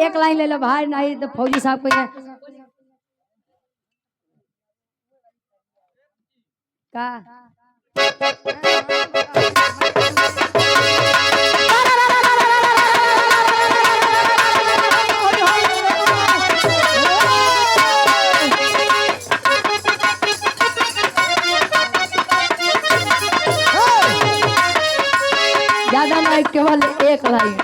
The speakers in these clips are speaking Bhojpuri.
एक लाइन ले लो भाई, नहीं तो फौजी साहब को का ज्यादा नहीं, केवल एक लाइन।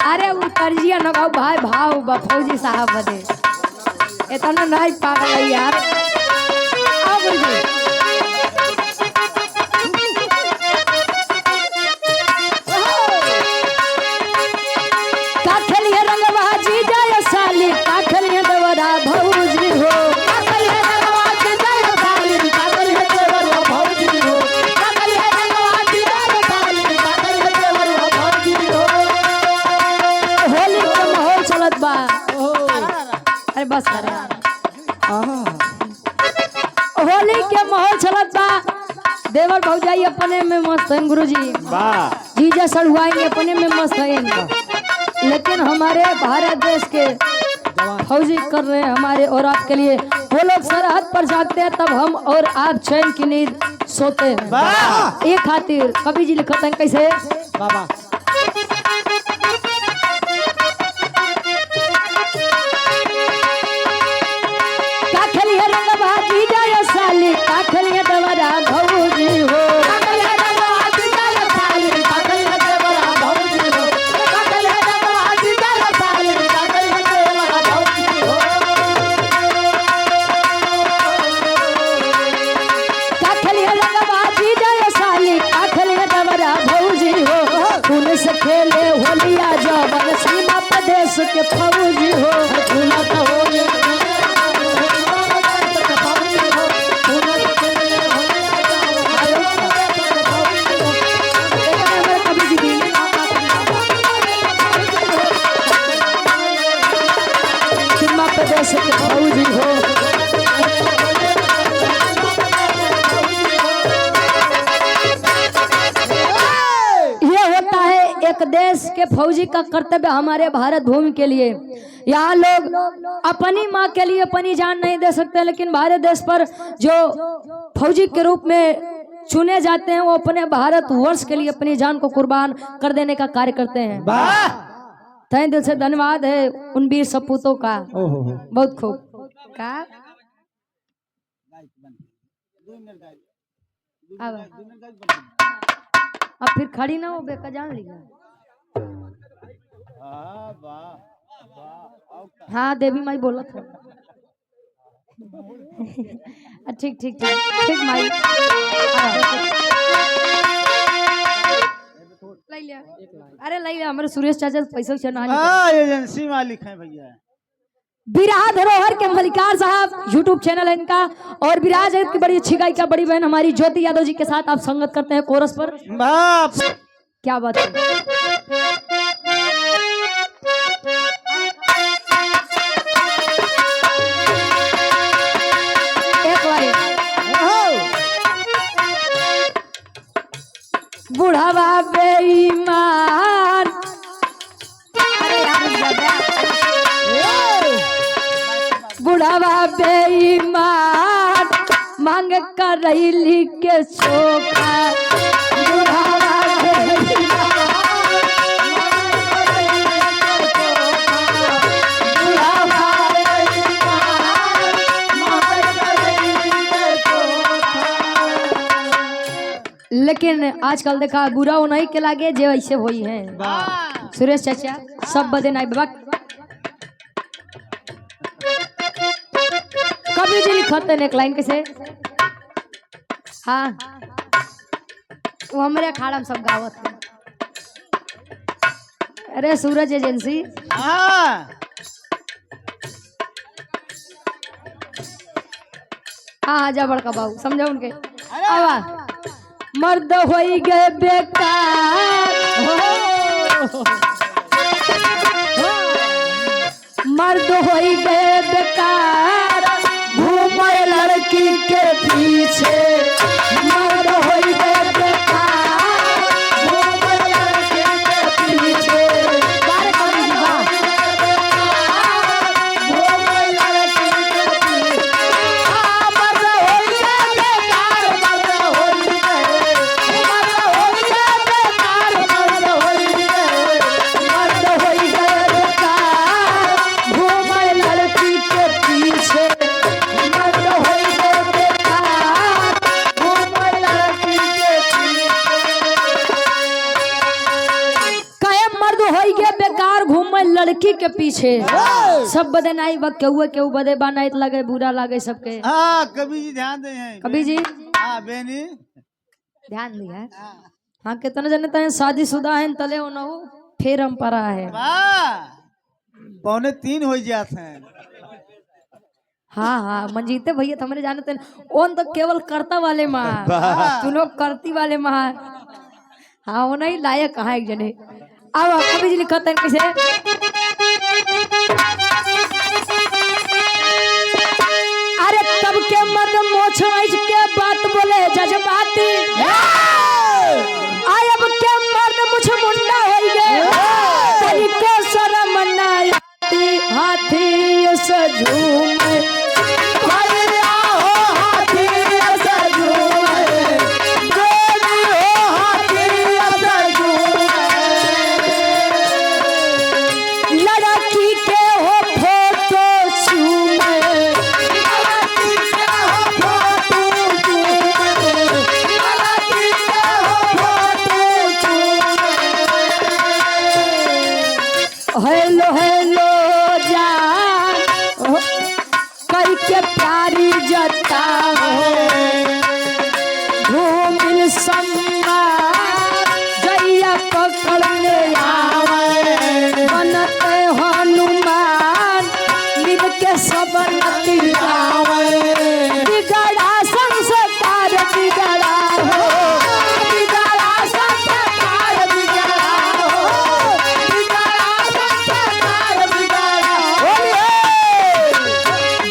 अरे उतरिए न भाई, भाव फौजी साहब बदे इतना नहीं पागल है यार। अब का खेलिए रंगबाजी जाय साली, का खेलिए देवरा भौजी हो, अरे बस होली के माहौल चलत बा। देवर भौजाई अपने में मस्त है गुरुजी, जीजा सड़ुआई अपने में मस्त है, लेकिन हमारे भारत देश के फौजी कर रहे हैं हमारे और आपके लिए। वो लोग सरहद पर जाते हैं तब हम और आप चैन की नींद सोते हैं। एक खातिर कवि जी लिखते हैं कैसे बाबा, से खेले होलिया जवन सीमा प्रदेश के फौजी हो, सीमा प्रदेश के फौजी हो। एक देश के फौजी का कर्तव्य हमारे भारत भूमि के लिए। यहाँ लोग अपनी माँ के लिए अपनी जान नहीं दे सकते, लेकिन भारत देश पर जो फौजी के रूप में चुने जाते हैं वो अपने भारत वर्ष के लिए अपनी जान को कुर्बान कर देने का कार्य करते हैं। तहे दिल से धन्यवाद है उन वीर सपूतों का, बहुत खूब का। अब फिर खड़ी ना हो बेका जान लिया। हाँ देवी माई बोला था। ठीक ठीक ठीक ठीक माई ले लिया। अरे ले लिया हमारे सुरेश चाचा पैसा एजेंसी मालिक है भैया। विराज धरोहर के मलिकार साहब यूट्यूब चैनल है इनका, और विराज की बड़ी अच्छी गायिका बड़ी बहन हमारी ज्योति यादव जी के साथ आप संगत करते हैं कोरस पर। क्या बात है। एक बार बुढ़ावा बेईमान, बुढ़ावा बेईमान मांग कर रही के चोखा, बुढ़ावा लेकिन आजकल देखा बुरा हो नहीं के लागे जे ऐसे होई है। सुरेश चाचा सब बदे नहीं बाबा। कभी जी लिखते हैं एक लाइन कैसे, हाँ वो हमारे अखाड़ा में सब गावत है। अरे सूरज एजेंसी हाँ हाँ जा बड़का बाबू समझो उनके। आवा मर्द होई गए बेकार, मर्द होई गए बेकार घूमे लड़की के पीछे, मर्द होई गए लड़की के पीछे सब बदे नाई बा केहू बदे बा नाई लगे बुरा लागे सबके। हाँ कभी जी ध्यान दे हैं कभी जी हाँ बेनी ध्यान दिया। हाँ कितना जने तने शादीशुदा हैं तले हो न हो फिर हम परा है। वाह 2:45 हो जाते हैं। हाँ हाँ मंजीते भैया तुम्हारे जानते हैं ओन तो केवल करता वाले माँ तू लोग करती वाले माँ। हाँ वो नहीं लायक कहाँ एक जने अब कभी जी लिखते हैं किसे अरे तब के मर्द मोछ के बात बोले जज्बाती आय अब के मर्द मुझ मुंडा हो गए तनिको शर्म ना आती हाथी सजूम हेलो हेलो जान करके प्यारी जता घूमिल सम्मा जैया पकड़ने आवे बनते हनुमान मिल के सब नती बिगड़ा संस्कार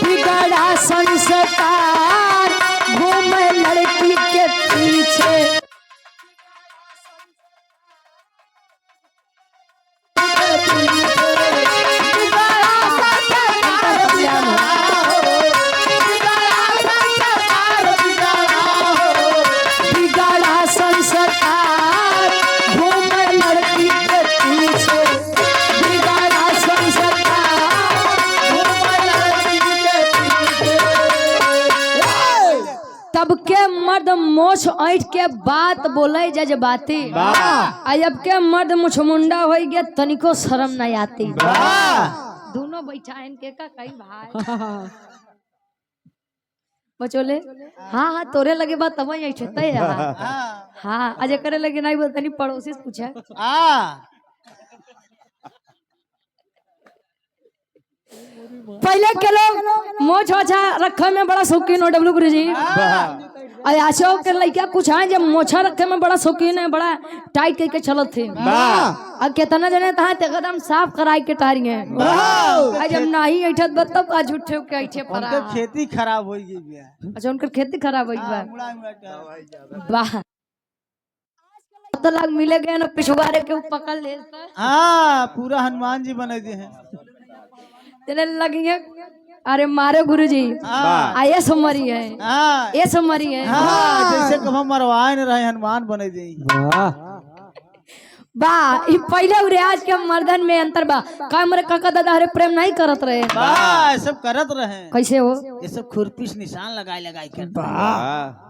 बिगड़ा संस्कार घूमे लड़की के पीछे बिगड़ा संस्कार घूमे लड़की के पीछे बिगड़ा संस्कार तब के मर्द मोछ ऐठ के बात बोले जज्बाती अब के मर्द मुछ मुंडा हो गया तनिको शर्म नहीं आती। दोनों बैठा इनके का कई भाई बचोले हाँ हाँ तोरे लगे बात तब ऐठते हाँ अजय करे लगे नहीं बोलते नहीं पड़ोसी से पूछा पहले के लोग मोछ ओछा रखे में बड़ा शौकीन हो डब्लू गुरु जी आशो के लड़का कुछ है जब मोछा रखे में बड़ा शौकीन है बड़ा टाइट करके चलत थे अब कितना जने था एकदम साफ कराई के टारी है जब नहीं ऐठत तब का झूठे के ऐठे पड़ा उनका खेती खराब हो गई। अच्छा उनकर खेती खराब हुई वाह तो लाग मिले गए ना पिछवाड़े के पकड़ ले हाँ पूरा हनुमान जी बने दिए हैं चले लगी है अरे मारे गुरुजी ये समरी है ये समरी है जैसे कब हम मरवाए न रहे हनुमान बने दी वाह ये पहले उरे आज के मर्दन में अंतर बा का मरे काका दादा हरे प्रेम नहीं करत रहे वाह सब करत रहे कैसे हो ये सब खुरपी से निशान लगाए कर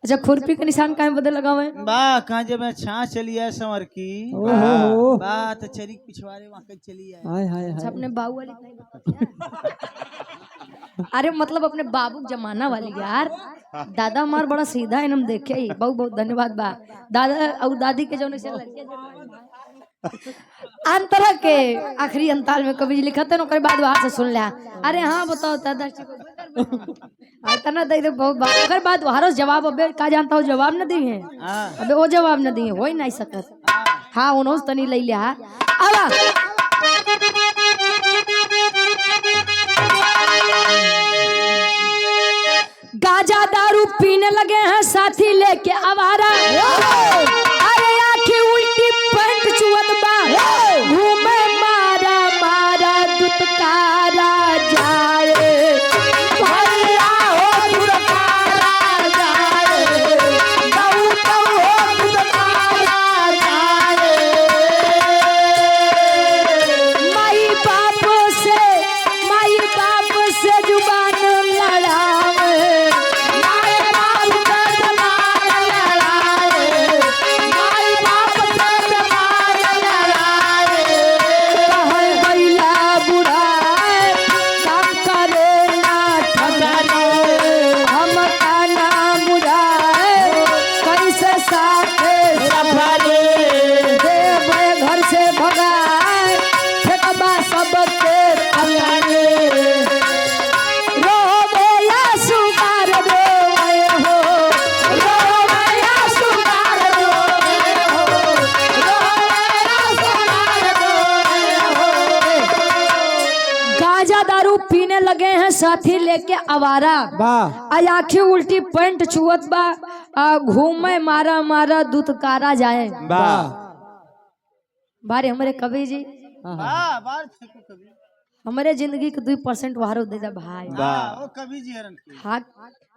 अच्छा खुरपी के निशान काहे बदल लगावे वाह कहां जब मैं छाछ चली है समर की वाह तो चरी पिछवाड़े वहां के चली है हाय हाय अच्छा अपने बाबू वाली नहीं अरे मतलब अपने बाबू जमाना वाली यार दादा हमार बड़ा सीधा है हम देखे ही बहुत बहुत धन्यवाद बा दादा और दादी के जो से अंतरा के आखिरी अंताल में कभी लिखते न बाद बाहर से सुन लिया अरे हाँ बताओ दादा तना दे दे बहुत बात अगर बात वहां जवाब अबे का जानता हो जवाब न दी है अबे वो जवाब न दी हो ही नहीं सकत हाँ उन्होंने तनी ले लिया अब गाजा दारू पीने लगे हैं साथी लेके आवारा अरे आंखें उल्टी पैंट चुअत बा घूमे मारा मारा दुत्कारा जाए भैया हो दुत्कारा जाए बहुत हो दुत्कारा जाए माई बाप से जुबान लड़ावे माई बाप से जुबान लड़ावे साथी लेके आवारा आज आखी उल्टी पैंट छुअत बा घूमे मारा मारा दुतकारा जाए बारे हमारे कवि जी हमारे जिंदगी के 2% वारो दे दे भाई वो कभी जी हरन की हाँ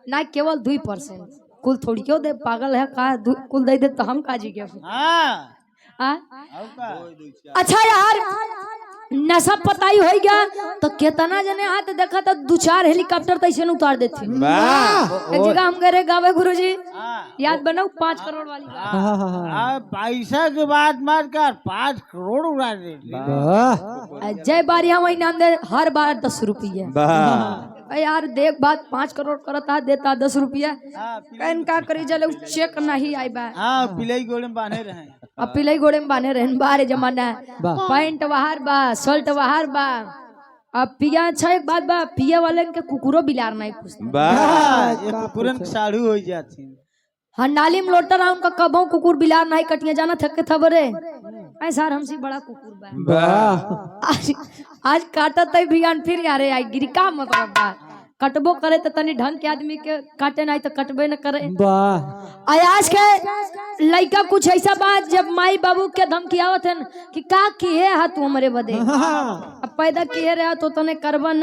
ना केवल 2% कुल थोड़ी क्यों दे पागल है का कुल दे दे तो हम काजी के हां अच्छा यार नशा पताई हो गया तो कितना जने हाथ देखा तो 2-4 हेलीकॉप्टर तैसे उतार देते एक जगह हम गए गावे गुरुजी याद बनाओ 5 करोड़ वाली पैसा के बाद मार कर 5 करोड़ उड़ा दे जय बारी हम वही नाम दे हर बार 10 रुपये यार देख बात 5 करोड़ करता देता 10 रुपया कहन का करी चले चेक नहीं आई बा हां पिलाई गोले में बांधे रहे अब पिलाई घोड़े में बांधे रहे बारे जमाना पैंट बाहर बा शर्ट बाहर बा अब पिया अच्छा एक बात बा पिया वाले के कुकुरो बिलार नहीं पूछता ये कुकुरन साड़ू हो जाती हाँ नाली में लोटा रहा उनका कबों कुकुर बिलार नहीं कटिया जाना थके था बरे ऐ सर हमसे बड़ा कुकुर बा आज काटा तय भियान फिर यारे आई गिरी का मतलब बा कटबो करे तो तनी ढंग के आदमी के काटे नहीं तो कटबे न करे आज के लड़का कुछ ऐसा बात जब माई बाबू के धमकी आवत है कि का किए है तू हमारे बदे अब पैदा किए रहे तो तने करबन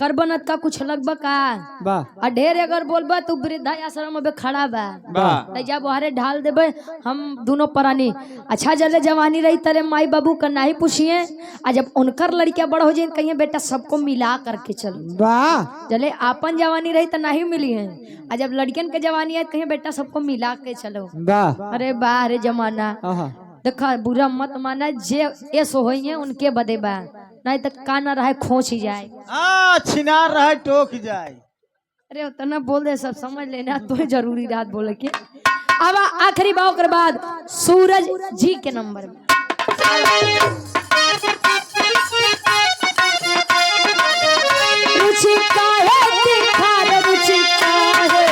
करबन का कुछ लगबा का ढेर अगर बोलबा तो वृद्धा आश्रम में खड़ा बा जब वहारे ढाल देबे हम दोनों प्राणी अच्छा जले जवानी रही तरे माई बाबू का नहीं पूछिए आ जब उनकर लड़कियां बड़ हो जाए कहिए बेटा सबको मिला करके चलो जले आपन जवानी रही तो नहीं मिली है आ जब लड़कियन के जवानी है कहिए बेटा सबको मिला के चलो अरे वाह रे जमाना देखा बुरा मत माना जे ऐसो होइए उनके बदे बा नहीं तो काना रहे खोच ही जाए छिनार रहे टोक जाए अरे उतना बोल दे सब समझ लेना तो जरूरी रात बोले के अब आखिरी बाव के बाद सूरज जी के नंबर में रुचि काहे दिखा रे रुचि काहे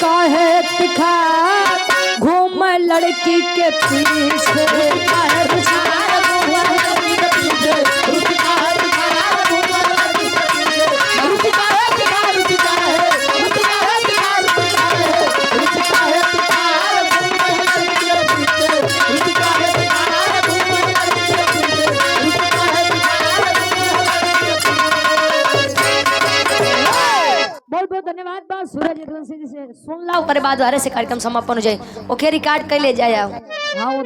काहे दिखा घूम लड़की के पीछे धन्यवाद बा सूरज एकदम से सुन ला ओकरे बाद से कार्यक्रम समापन हो जाए ओके रिकॉर्ड कर ले जाए हाँ वो